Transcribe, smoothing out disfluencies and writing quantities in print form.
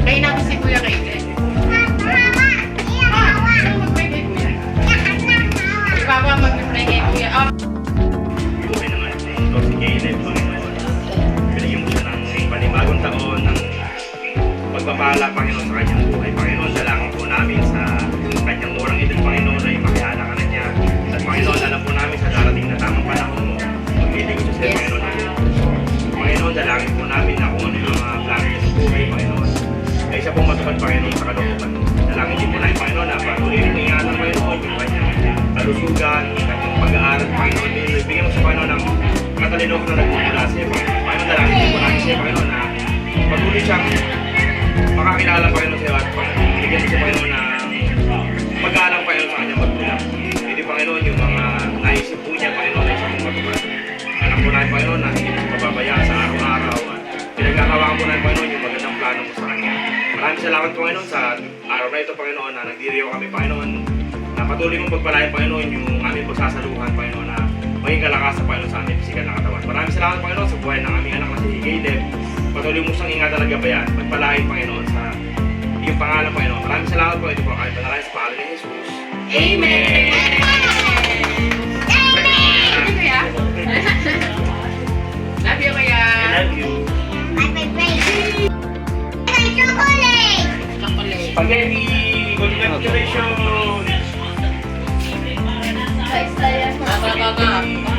Kayo namin si Kuya Kaiden. Papa, mag-pray kay Kuya. Okay naman ito si Caleb, Panginoon. Binigyan mo siya ng panibagong taon, ng pagpapala, Panginoon, sa kanyang buhay. Panginoon, dalangin po namin sa kanyang murang edad, Panginoon, ay makihala ka na niya. At Panginoon, alam po namin sa darating na tamang panahon mo, magbiling ko siya, Panginoon, ng Panginoon, dalangin po namin na kung ano yung mga plano niya sa buhay, Panginoon. Ay siya pong matupad, Panginoon, sa kalooban mo. Dalangin din po namin, Panginoon, na patuloy mo ingatan, Panginoon, yung kanyang kalusugan, kanyang pag-aaral, Panginoon. Bigyan mo sa Panginoon ng katalino na nagmumula sa iyo, Panginoon. Panginoon, dalangin din po namin sa iyo, Panginoon, na patuloy siyang makakilala, Panginoon, sa iyo at bigyan mo sa Panginoon na pag-aalang, Panginoon, sa kanyang magbulang. Hindi, Panginoon, yung mga naisip po niya, Panginoon, ay siya pong matupad. Alam po namin, Panginoon, na hindi mo siya mababayaan sa araw-araw at pinagkakawakan po namin, Panginoon, yung magandang plano mo sa kanya. Maraming salamat, Panginoon, sa araw na ito, Panginoon, na nagdiriyo kami, Panginoon, na patuloy mong pagpalain, Panginoon, yung aming pagsasaluhan, Panginoon, na maging kalakasan, Panginoon, sa aming pisikal na katawan. Maraming salamat, Panginoon, sa buhay ng aming anak na si Caleb. Patuloy mo siyang ingatan at gabayan. Pagpalain, Panginoon, sa iyong pangalan, Panginoon. Maraming salamat po. Ito po ang aming pangalan sa pangalan ni Jesus. Amen! Love you, Kuya. Love you, Kuya. I love you. Chocolate. Spaghetti! Congratulations! Baba.